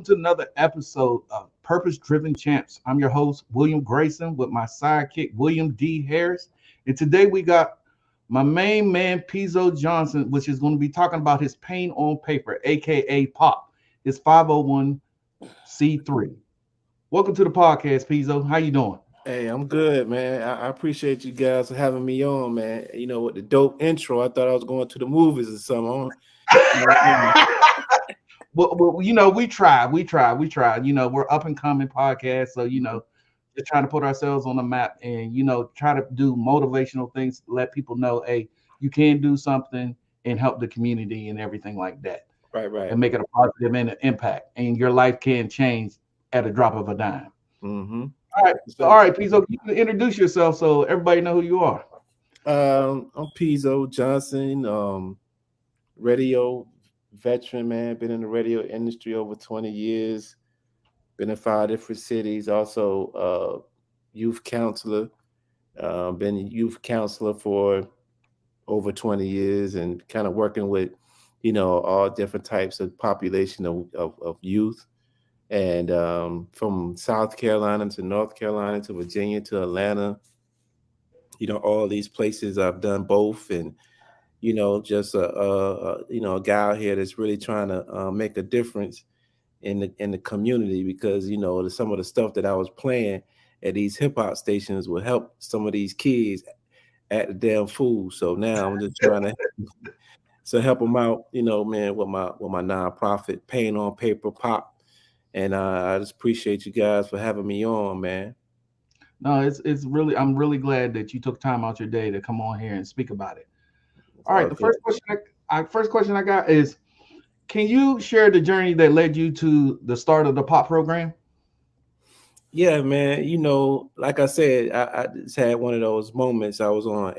to another episode of Purpose Driven Champs. I'm your host, William Grayson, with my sidekick, William D. Harris. And today we got my main man, Pezo Johnson, which is going to be talking about his pain on paper, aka POP, his 501c3. Welcome to the podcast, Pezo. How you doing? Hey, I'm good, man. I appreciate you guys for having me on, man. You know, with the dope intro, I thought I was going to the movies or something. Well, you know, we try. You know, we're up and coming podcast, so you know, just trying to put ourselves on the map and try to do motivational things, let people know, hey, you can do something and help the community and everything like that, Right. and make it a positive impact, and your life can change at a drop of a dime. Mm-hmm. All right, Pizzo, you can introduce yourself so everybody know who you are. I'm Pezo Johnson, radio veteran, man. Been in the radio industry over 20 years. Been in 5 different cities. Also, youth counselor. Been a youth counselor for over 20 years, and kind of working with, all different types of population of youth. And from South Carolina to North Carolina to Virginia to Atlanta, all these places I've done both. And just a guy out here that's really trying to make a difference in the community, because some of the stuff that I was playing at these hip hop stations will help some of these kids at the damn food. So now I'm just trying to help them out, man, with my nonprofit, Pain on Paper Pop. And I just appreciate you guys for having me on, man. No, it's really, I'm really glad that you took time out your day to come on here and speak about it. All right, the first question I got is, can you share the journey that led you to the start of the POP program? Yeah, man. Like I said, I just had one of those moments. I was on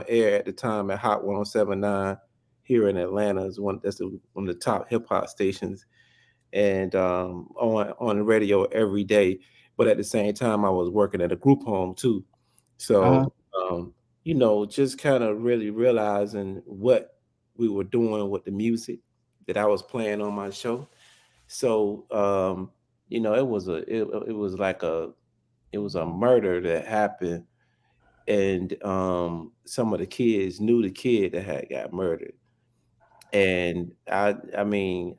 air at the time at Hot 107.9 here in Atlanta. That's one of the top hip hop stations, and on the radio every day. But at the same time, I was working at a group home too. So just kind of really realizing what we were doing with the music that I was playing on my show. So it was a murder that happened, and some of the kids knew the kid that had got murdered. And I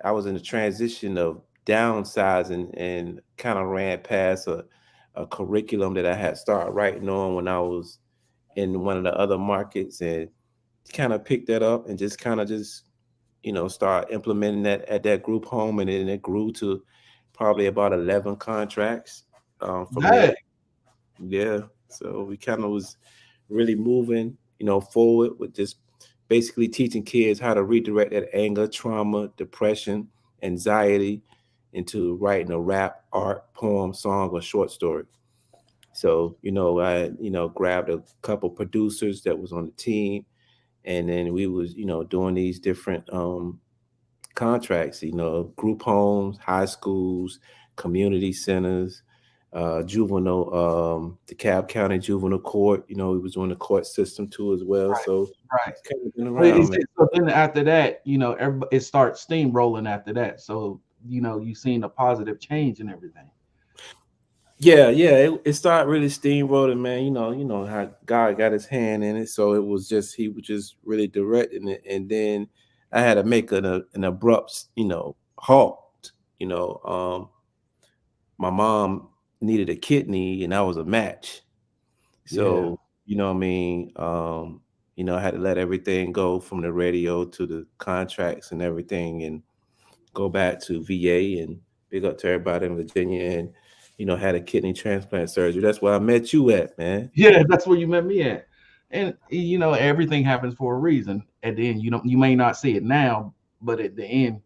was in the transition of downsizing, and kind of ran past a curriculum that I had started writing on when I was in one of the other markets, and kind of picked that up and just start implementing that at that group home. And then it grew to probably about 11 contracts from there. Yeah. So we kind of was really moving, forward with just basically teaching kids how to redirect that anger, trauma, depression, anxiety into writing a rap, art, poem, song, or short story. So, I, grabbed a couple producers that was on the team, and then we was, doing these different contracts, group homes, high schools, community centers, juvenile, DeKalb County Juvenile Court. We was doing the court system too as well. Right. So Right. kind of been around, man. So then after that, everybody, it starts steamrolling after that. So, you've seen a positive change in everything. Yeah, it started really steamrolling, man. You know how God got his hand in it. So he was just really directing it. And then I had to make an abrupt, halt. My mom needed a kidney, and I was a match. So, what I mean? I had to let everything go, from the radio to the contracts and everything, and go back to VA, and big up to everybody in Virginia, and had a kidney transplant surgery. That's where I met you at, man. Yeah, that's where you met me at. And everything happens for a reason. At the end, you may not see it now, but at the end,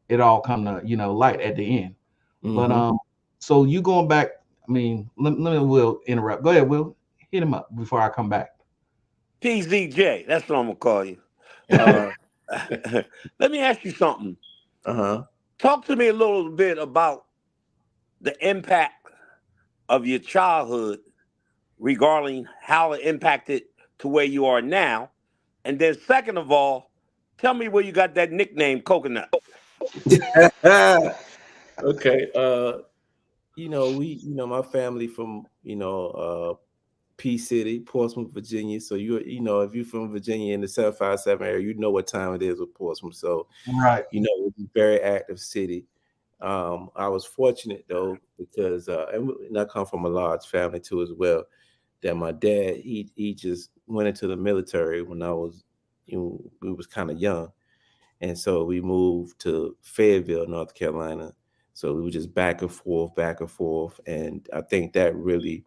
it all come to light at the end. But Mhm. so you going back? I mean, let me Will interrupt. Go ahead, Will. Hit him up before I come back. PZJ, that's what I'm gonna call you. Uh, let me ask you something. Uh-huh. Talk to me a little bit about the impact of your childhood, regarding how it impacted to where you are now. And then second of all, tell me where you got that nickname Coconut. Okay. My family from, P City, Portsmouth, Virginia. So if you're from Virginia in the 757 area, you know what time it is with Portsmouth. So, Right. it's a very active city. I was fortunate though because and I come from a large family too as well. That my dad he just went into the military when I was we was kind of young, and so we moved to Fayetteville, North Carolina. So we were just back and forth, and I think that really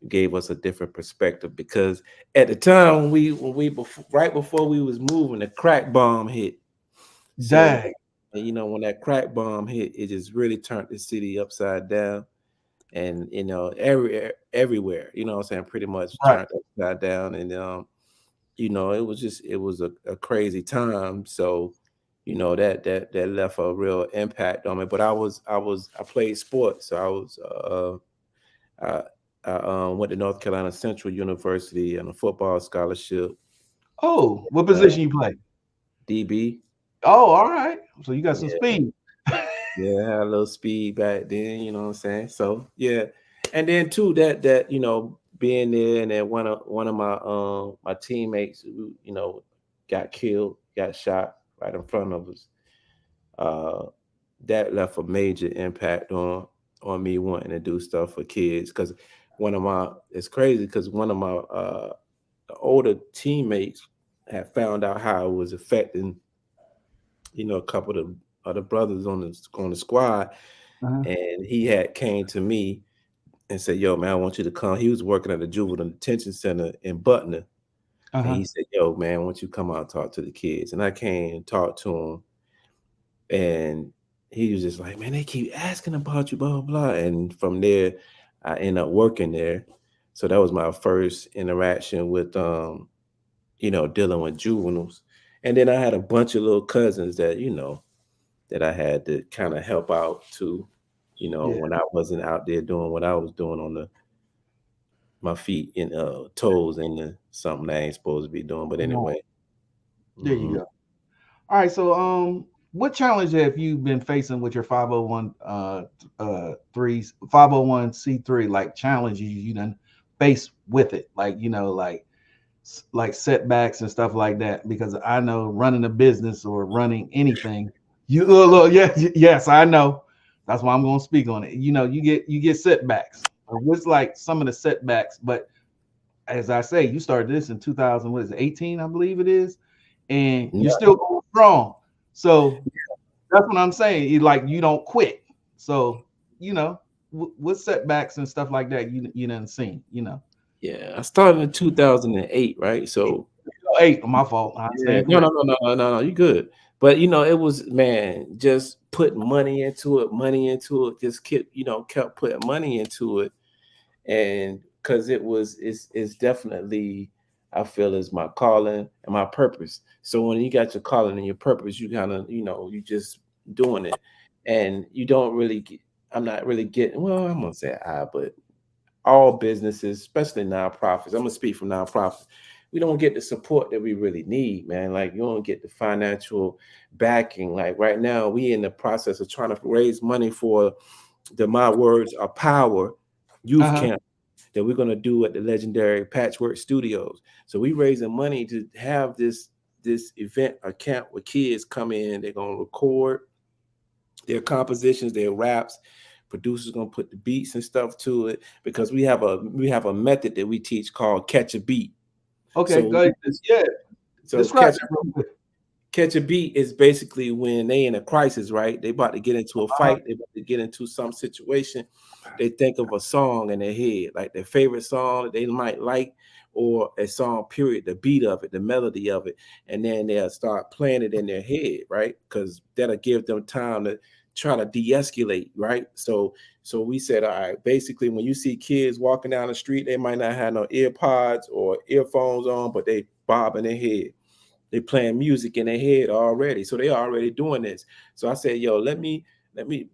gave us a different perspective because at the time right before we was moving, the crack bomb hit. So, Dag. when that crack bomb hit, it just really turned the city upside down, and everywhere, what I'm saying, pretty much Right. turned upside down, and it was a crazy time. So, that left a real impact on me. But I played sports, so I went to North Carolina Central University on a football scholarship, Oh, what uh, position you play? DB. Oh, all right. So you got some Yeah, speed. yeah, I had a little speed back then. You know what I'm saying? So yeah, and then too that being there, and then one of my teammates who got killed, got shot right in front of us. Uh, that left a major impact on me wanting to do stuff for kids because it's crazy because one of my older teammates had found out how it was affecting a couple of the other brothers on the squad, Uh-huh. and he had came to me and said, "Yo, man, I want you to come." He was working at the juvenile detention center in Butner, and Uh-huh. he said, "Yo, man, I want you to come out and talk to the kids." And I came and talked to him, and he was just like, "Man, they keep asking about you, blah blah blah." And from there, I ended up working there. So that was my first interaction with dealing with juveniles. And then I had a bunch of little cousins that I had to kind of help out too, Yeah. when I wasn't out there doing what I was doing on my feet and toes into something I ain't supposed to be doing. But Come on. anyway, There you hmm go. All right. So what challenge have you been facing with your 501 threes 501c3 like challenges you done face with it? Like, like setbacks and stuff like that, because I know running a business or running anything, you look, yeah, yes, I know. That's why I'm going to speak on it. You get setbacks. What's like some of the setbacks? But as I say, you started this in 2000, what is it, 18, I believe it is, and you're yeah, still going strong. So that's what I'm saying. You don't quit. So what setbacks and stuff like that you done seen. yeah. I started in 2008, right? So Eight, my fault. I yeah, stand no, no, correct. no, no, no, no, no. You good. But it was, man, just putting money into it, just kept putting money into it, and because it's definitely, I feel, is my calling and my purpose. So when you got your calling and your purpose, you kind of you just doing it, and you don't really get. I'm not really getting, well, I'm gonna say but all businesses, especially nonprofits. I'm gonna speak from nonprofits. We don't get the support that we really need, man. Like, you don't get the financial backing. Like right now, we in the process of trying to raise money for the My Words Are Power youth Uh-huh. camp that we're gonna do at the legendary Patchwork Studios. So we raising money to have this event, a camp where kids come in. They're gonna record their compositions, their raps. Producers gonna put the beats and stuff to it because we have a method that we teach called catch a beat. Okay, So go ahead. Yeah, so describe catch that real quick. catch a beat is basically when they in a crisis, right? They about to get into a Uh-huh. fight, they about to get into some situation. They think of a song in their head, like their favorite song that they might like, or a song, period, the beat of it, the melody of it, and then they'll start playing it in their head, right? Because that'll give them time to try to de-escalate, right? So we said, all right, basically when you see kids walking down the street, they might not have no ear pods or earphones on, but they bobbing their head, they playing music in their head already, so they already doing this. So I said, yo, let me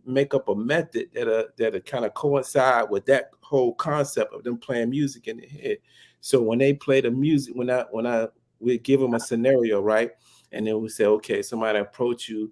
make up a method that'll kind of coincide with that whole concept of them playing music in their head. So when they play the music, when I we give them a scenario, right, and then we say, okay, somebody approach you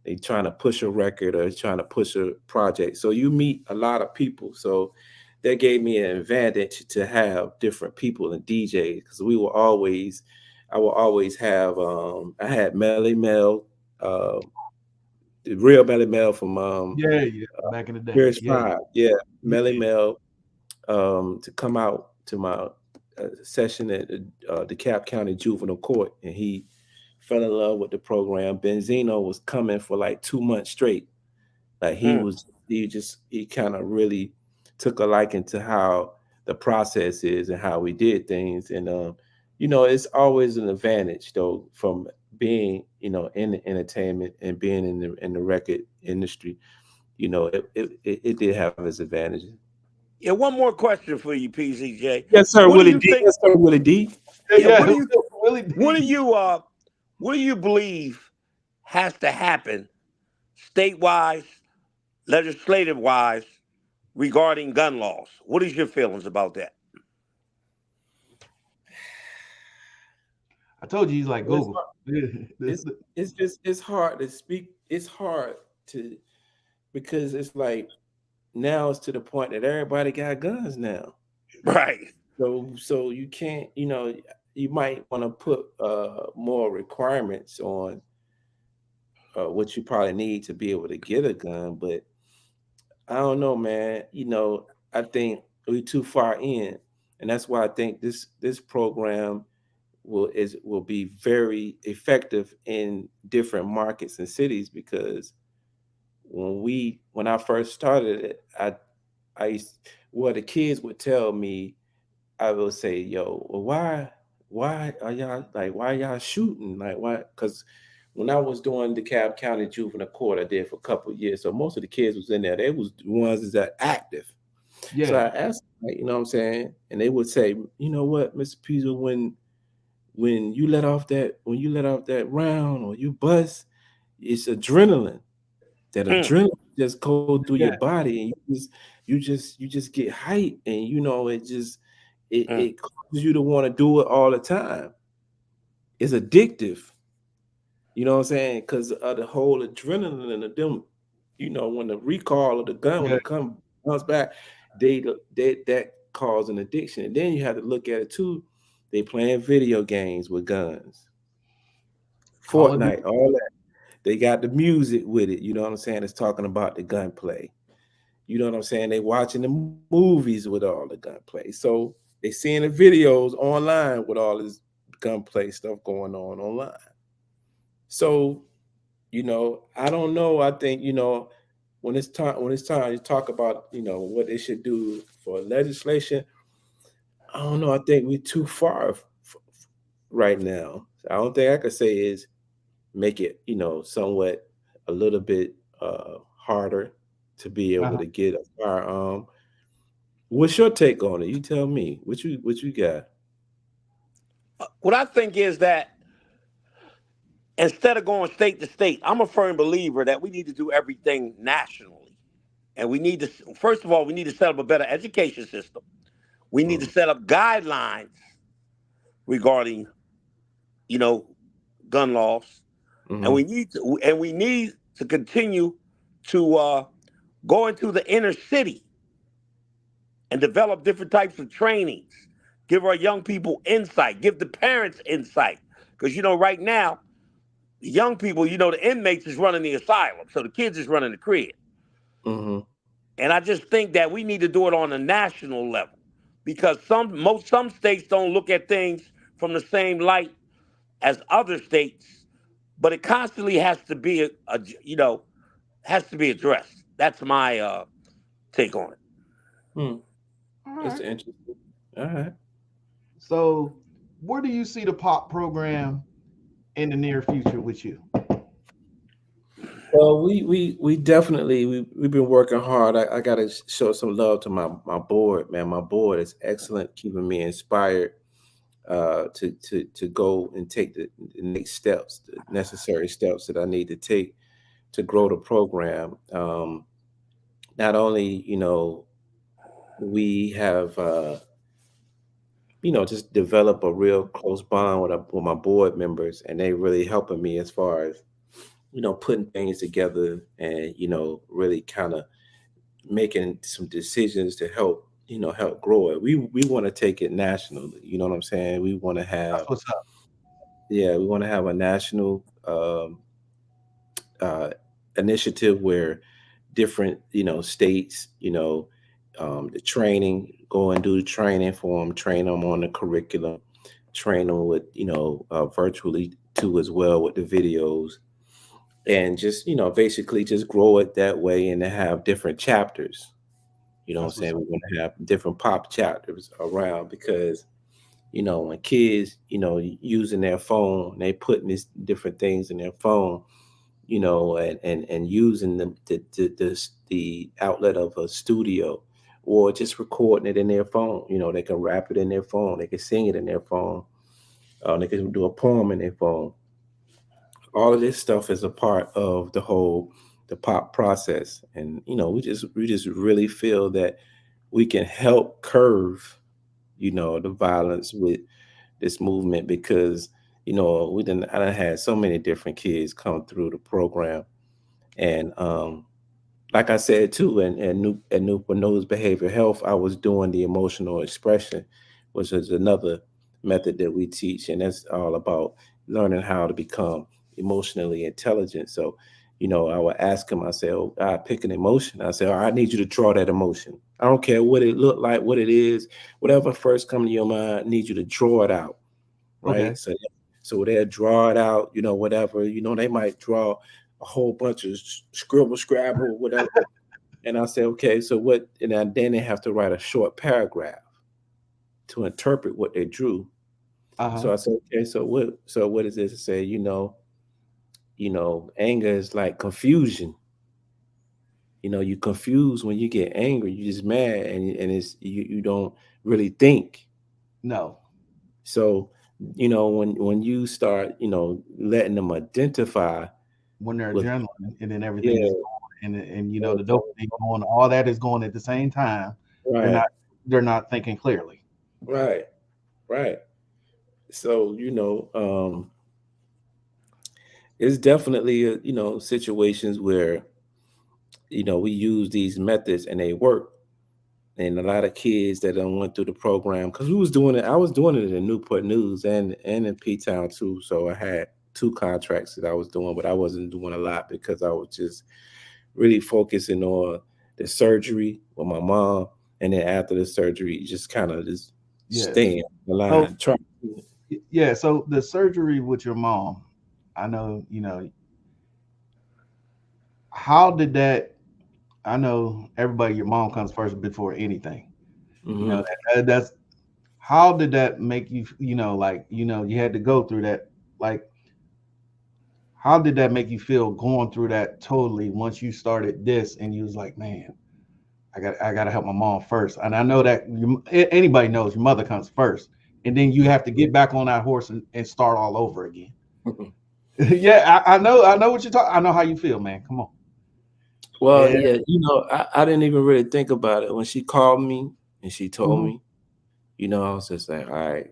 they trying to push a record or trying to push a project. So you meet a lot of people. So that gave me an advantage to have different people and DJs because I will always have I had Melly Mel, uh, the real Melly Mel from Yeah, yeah. Back in the day. Pure Yeah. Five. Yeah, Melly Yeah. Mel to come out to my session at DeKalb County Juvenile Court, and he fell in love with the program. Benzino was coming for like 2 months straight. Like Mm. he kind of really took a liking to how the process is and how we did things. And it's always an advantage though from being, in the entertainment and being in the record industry. It did have its advantages. Yeah, one more question for you, PZJ. Yes, sir, What do Willie you D. think? Yes, sir, Willie D. Yeah, Yeah, yeah. Willie what do D. you what do you believe has to happen state-wise, legislative-wise, regarding gun laws? What is your feelings about that? I told you he's like It's Google. hard- it's hard to speak. It's hard to because it's like now it's to the point that everybody got guns now. Right. So you can't, you might want to put more requirements on what you probably need to be able to get a gun, but I don't know, man. I think we too far in, and that's why I think this program will be very effective in different markets and cities because when I first started it, I used, well the kids would tell me I will say, yo, well, why are y'all like, why y'all shooting? Like, why? Because when I was doing the Cab County Juvenile Court, I did for a couple of years. So most of the kids was in there. They was the ones that active. So Yeah. I asked, like, you know what I'm saying? And they would say, you know what, Mr. Pezo, when you let off that round or you bust, it's adrenaline. That Mm, adrenaline just go through your Yeah. body and you just get hype and mm, it causes you to want to do it all the time. It's addictive, you know what I'm saying? Because of the whole adrenaline and them, when the recall of the gun when Yeah. it comes back, they that cause an addiction. And then you have to look at it too. They playing video games with guns, Call of Duty. Fortnite, all that. They got the music with it. You know what I'm saying? It's talking about the gunplay. You know what I'm saying? They watching the movies with all the gunplay. So they seeing the videos online with all this gunplay stuff going on online. So, I don't know. I think, when it's time to talk about, what they should do for legislation, I don't know. I think we're too far right now. I don't think I could say is make it, somewhat a little bit harder to be able Uh-huh. to get a firearm. What's your take on it? You tell me. What you got? what I think is that instead of going state to state, I'm a firm believer that we need to do everything nationally. And we need to, first of all, we need to set up a better education system. We need to Mm-hmm. set up guidelines regarding, you know, gun laws. And Mm-hmm. we need to continue to go into the inner city and develop different types of trainings. Give our young people insight. Give the parents insight. Because right now, the young people, the inmates is running the asylum, so the kids is running the crib. Mm-hmm. And I just think that we need to do it on a national level because some states don't look at things from the same light as other states, but it constantly has to be has to be addressed. That's my take on it. Hmm. All That's right. interesting. All right. So, where do you see the pop program in the near future with you? Well, we definitely we've been working hard. I got to show some love to my board, man. My board is excellent, keeping me inspired to go and take the next steps, the necessary steps that I need to take to grow the program. Not only we have just develop a real close bond with my board members, and they really helping me as far as putting things together and, really kind of making some decisions to help, help grow it. We want to take it nationally. You know what I'm saying? We want to have, That's what's up. yeah, we want to have a national uh, initiative where different, states, the training, go and do the training for them, train them on the curriculum, train them with, virtually too as well with the videos, and just, basically just grow it that way and to have different chapters. You know what I'm That's what's saying? up. We want to have different pop chapters around because, when kids, using their phone, they putting these different things in their phone, and using the outlet of a studio or just recording it in their phone. They can rap it in their phone, they can sing it in their phone, they can do a poem in their phone. All of this stuff is a part of the pop process, and we just really feel that we can help curve, the violence with this movement because I done had so many different kids come through the program, and like I said too, and Newport News Behavior Health, I was doing the emotional expression, which is another method that we teach, and that's all about learning how to become emotionally intelligent. So, I would ask him, I say, "Oh, I pick an emotion." I say, "Oh, I need you to draw that emotion. I don't care what it look like, what it is, whatever first come to your mind, I need you to draw it out, Okay. right?" So they'll draw it out, whatever. They might draw a whole bunch of scribble, scrabble, whatever. And I say, okay, so what? And then they have to write a short paragraph to interpret what they drew. Uh-huh. So I said, okay, so what? So what is this? To say, anger is like confusion. You confused when you get angry. You just mad, and it's you don't really think. No. So when you start letting them identify When they're with, adrenaline and then everything is yeah, going and the dopamine going, all that is going at the same time. They're right, not they're not thinking clearly. right, right. So it's definitely situations where we use these methods and they work, and a lot of kids that done went through the program, because we was doing it. I was doing it in Newport News and in P Town too. So I had two contracts that I was doing, but I wasn't doing a lot because I was just really focusing on the surgery with my mom, and then after the surgery, just kind of just Yes. staying So aligned. Try. yeah, so the surgery with your mom, I know, how did that I know everybody your mom comes first before anything. Hmm. That's how did that make you, like, you had to go through that, like, how did that make you feel going through that totally once you started this and you was like, man, I got to help my mom first. And I know that anybody knows your mother comes first, and then you have to get back on that horse and start all over again. Yeah, I know what you're talking. I know how you feel, man. Come on. Well, Yeah. yeah, I didn't even really think about it when she called me and she told Mhm. me. I was just like, all right,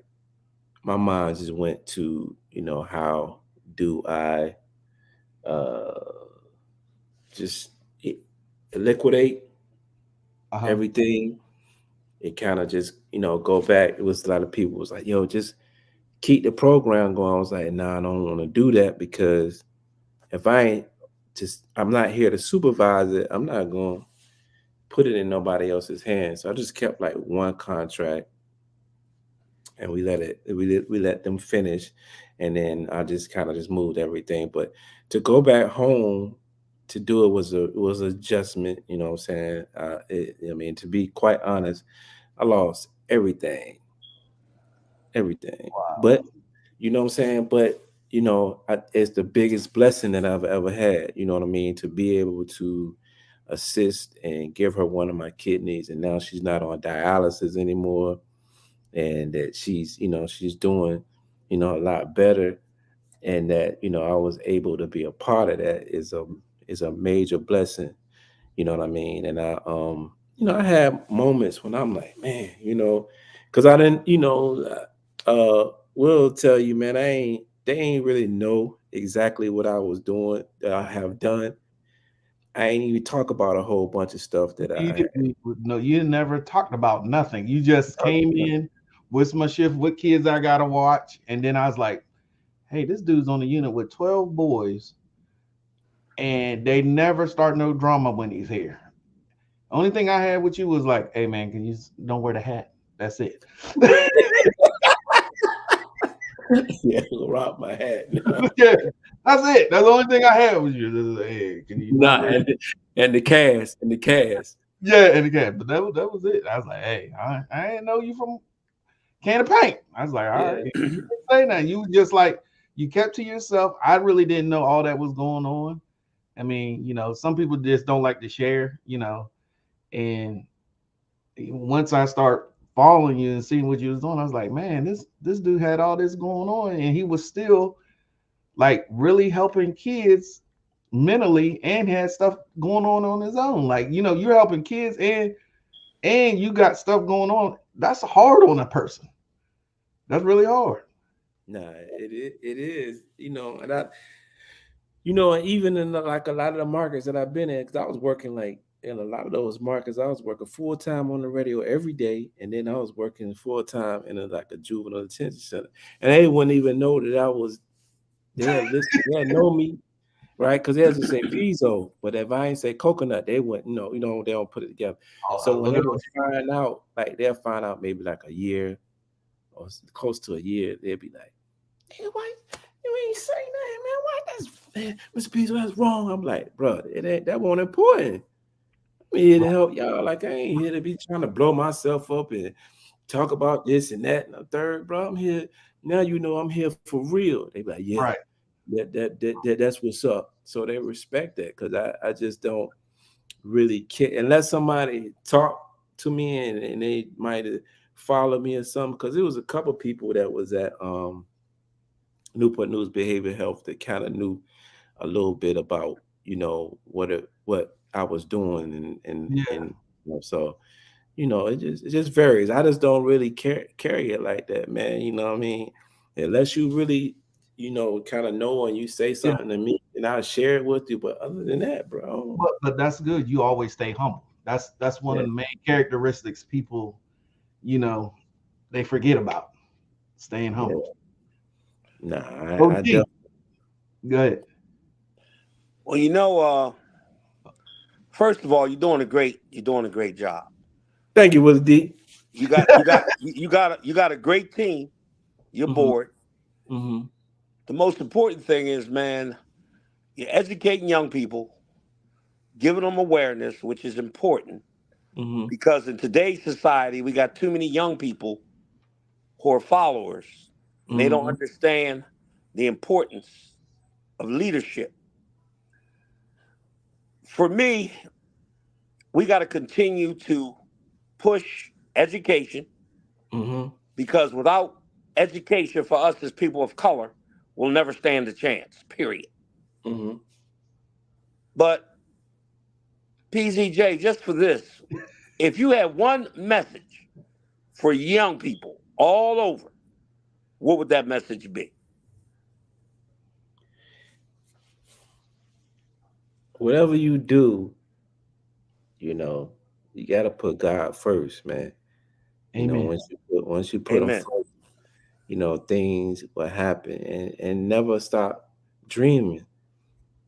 my mind just went to, how do I uh just e- liquidate Uh-huh. everything. It kind of just, go back. It was a lot of people was like, yo, just keep the program going. I was like, nah, I don't want to do that because if I ain't I'm not here to supervise it. I'm not going to put it in nobody else's hands. So I just kept like one contract, and we let them finish, and then I just kind of just moved everything. But to go back home to do it was an adjustment. You know what I'm saying? I mean, to be quite honest, I lost everything. Wow. But you know what I'm saying? But it's the biggest blessing that I've ever had. You know what I mean? To be able to assist and give her one of my kidneys, and now she's not on dialysis anymore, and that she's doing a lot better, and that I was able to be a part of that is a major blessing. You know what I mean? And I had moments when I'm like, man, because I didn't, will tell you, man, I ain't they ain't really know exactly what I was doing, that I have done. I ain't even talk about a whole bunch of stuff that You I had. didn't, no, you never talked about nothing. You just came in with my shift, what kids I gotta watch, and then I was like, "Hey, this dude's on the unit with 12 boys, and they never start no drama when he's here." Only thing I had with you was like, "Hey, man, can you don't wear the hat?" That's it. Yeah, rob my hat. Yeah, that's it. That's the only thing I had with you. Just, hey, can you not Nah, wear? and the cast and the cast. Yeah, and again, but that was it. I was like, "Hey, I didn't know you from can of paint." I was like, "All Yeah, right." You didn't say nothing. You just like you kept to yourself. I really didn't know all that was going on. I mean, some people just don't like to share, and once I start following you and seeing what you was doing, I was like, man, this dude had all this going on, and he was still like really helping kids mentally, and had stuff going on his own. Like, you're helping kids, and you got stuff going on. That's hard on a person. That's really hard. nah, it is, and even in like a lot of the markets that I've been in, because I was working like in a lot of those markets, I was working full time on the radio every day, and then I was working full time in like a juvenile detention center, and they wouldn't even know that I was. They know me, right? Because they'll just say Pezo, but if I ain't say coconut, they wouldn't know. They don't put it together. Oh, I So when love they it. would find out, like they'll find out maybe like a year or close to a year, they'll be like, "Hey, why you ain't say nothing, man? Why Mr. Pezo, that's wrong." I'm like, bro, it ain't that wasn't important. I'm here to help y'all. Like, I ain't here to be trying to blow myself up and talk about this and that and the third, bro. I'm here now. I'm here for real. They be like, yeah, Right. that's what's up. So they respect that, because I just don't really care unless somebody talk to me and they might have followed me or something. Because it was a couple people that was at Newport News Behavior Health that kind of knew a little bit about what I was doing, Yeah. and so it just varies. I just don't really carry it like that, man. You know what I mean? Unless you really kind of know and you say Yeah. something to me, and I'll share it with you. But other than that, bro, But that's good. You always stay humble. That's one yeah, of the main characteristics people, you know, they forget about. Staying yeah, humble. nah, I OG. definitely. Go ahead. Well, first of all, you're doing a great job. Thank you, Willie D. You got a great team. You're Mm-hmm, bored. mm-hmm, The most important thing is, man, you're educating young people, giving them awareness, which is important mm-hmm, because in today's society, we got too many young people who are followers, and they don't mm-hmm, understand the importance of leadership. For me, we got to continue to push education mm-hmm, because without education for us as people of color, we'll never stand a chance, period. mm-hmm. But PZJ, just for this, if you had one message for young people all over, what would that message be? Whatever you do, you know, you got to put God first, man. Amen. Once you put him Amen. first, things will happen, and never stop dreaming.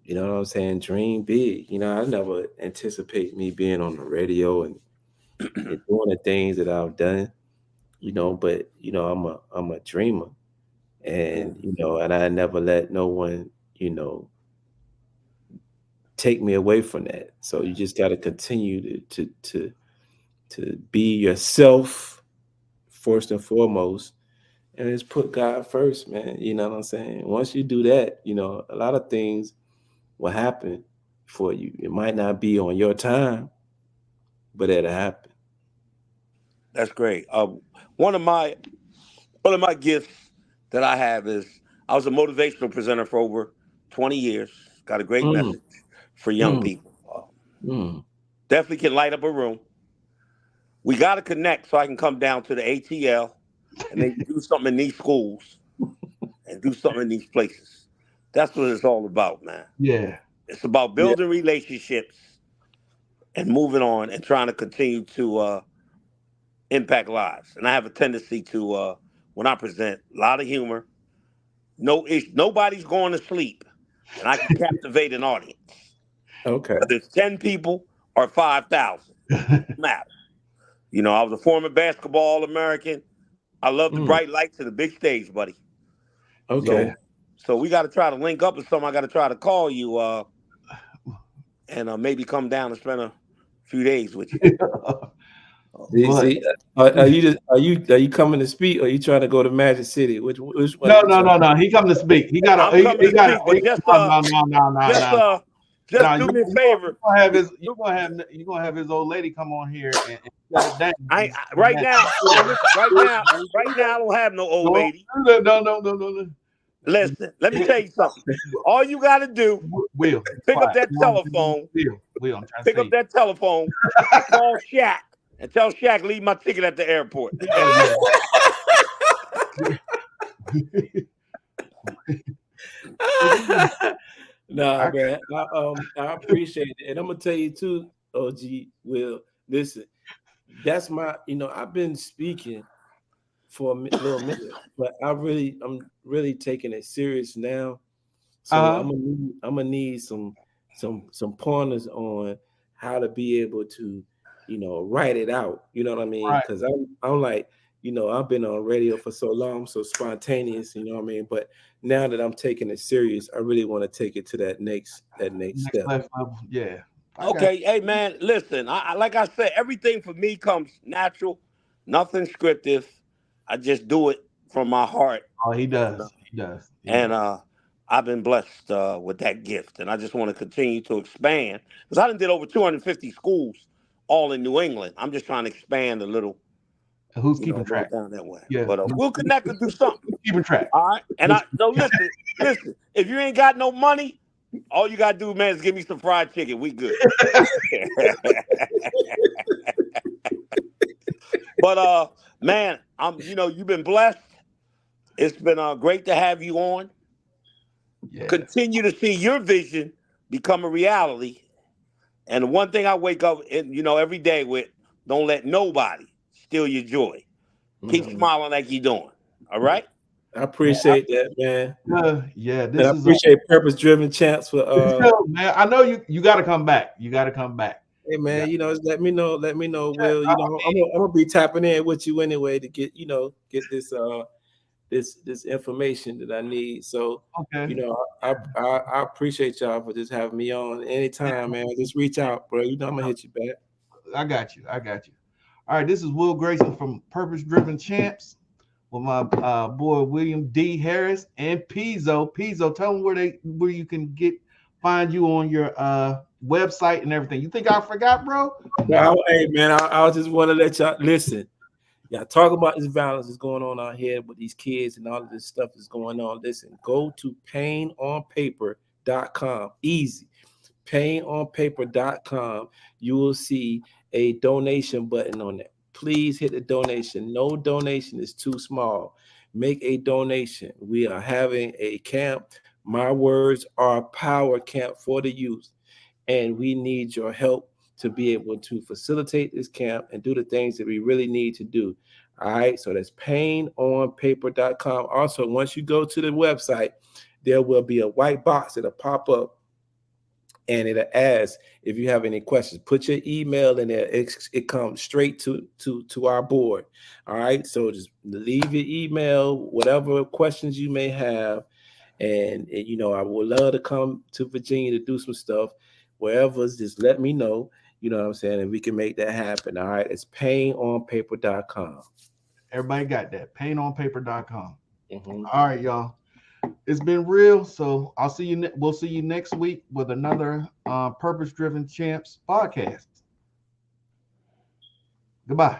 You know what I'm saying? Dream big. I never anticipate me being on the radio and doing the things that I've done. But I'm a dreamer, and and I never let no one you know take me away from that. So you just got to continue to be yourself first and foremost, and just put God first, man. You know what I'm saying? Once you do that, a lot of things will happen for you. It might not be on your time, but it'll happen. That's great. One of my gifts that I have is I was a motivational presenter for over 20 years. Got a great Mm, message for young mm, people. mm. Definitely can light up a room. We got to connect so I can come down to the ATL and maybe do something in these schools and do something in these places. That's what it's all about, man. Yeah. It's about building relationships and moving on and trying to continue to impact lives. And I have a tendency to, when I present, a lot of humor. Nobody's going to sleep, and I can captivate an audience. Okay. Whether it's 10 people or 5,000, matter. You know, I was a former basketball All-American. I love the bright lights and the big stage, buddy. Okay. So we got to try to link up with something. I got to try to call you and maybe come down and spend a few days with you. See, are you coming to speak, or are you trying to go to Magic City? Which one? No. He coming to speak. He got. I'm coming to speak, but just do me a favor. You're gonna have his old lady come on here and shut it down. Right now, I don't have no old lady. No. Listen, let me tell you something. All you got to do, Will, pick up that telephone. Will, I'm trying to pick up that telephone, call Shaq, and tell Shaq leave my ticket at the airport. Nah, man. I appreciate it. And I'm gonna tell you too, OG Will, listen, that's my, I've been speaking for a little minute, but I'm really taking it serious now. So I'm gonna need some pointers on how to be able to, write it out. You know what I mean? Because I'm like, I've been on radio for so long, so spontaneous, you know what I mean? But now that I'm taking it serious, I really want to take it to that next step. Level. Yeah. Okay, hey man, listen, I like I said, everything for me comes natural, nothing scripted. I just do it from my heart. Oh, he does. He does. And I've been blessed with that gift, and I just want to continue to expand because I done did over 250 schools all in New England. I'm just trying to expand a little. Who's keeping track down that way? Yeah, but we'll connect and do something. Keeping track. All right, and listen. If you ain't got no money, all you gotta do, man, is give me some fried chicken. We good. But man, you've been blessed. It's been great to have you on. Yeah. Continue to see your vision become a reality. And one thing I wake up, every day with: don't let nobody steal your joy. Keep smiling like you're doing. All right. I appreciate that, man. Yeah, I appreciate Purpose-Driven Champs for. Man, I know you got to come back. You got to come back. Hey man, let me know. Will, I'm gonna be tapping in with you anyway to get this this information that I need. So okay, I appreciate y'all for just having me on anytime, man. Just reach out, bro. I'm gonna hit you back. I got you. All right, this is Will Grayson from Purpose-Driven Champs with my boy William D. Harris and Pezo. Pezo, tell them where you can find you on your website and everything. You think I forgot, bro? No, hey man, I just want to let y'all listen. Y'all talk about this violence that's going on out here with these kids and all of this stuff that's going on. Listen, go to painonpaper.com. Easy. Painonpaper.com. You will see a donation button on there. Please hit the donation. No donation is too small. Make a donation. We are having a camp. My words are power camp for the youth. And we need your help to be able to facilitate this camp and do the things that we really need to do. All right. So that's painonpaper.com. Also, once you go to the website, there will be a white box that'll pop up. And it'll ask if you have any questions. Put your email in there. It comes straight to our board. All right. So just leave your email, whatever questions you may have. And I would love to come to Virginia to do some stuff. Wherever, just let me know. You know what I'm saying? And we can make that happen. All right. It's painonpaper.com. Everybody got that. Painonpaper.com. Mm-hmm. All right, y'all. It's been real. So we'll see you next week with another Purpose-Driven Champs podcast. Goodbye.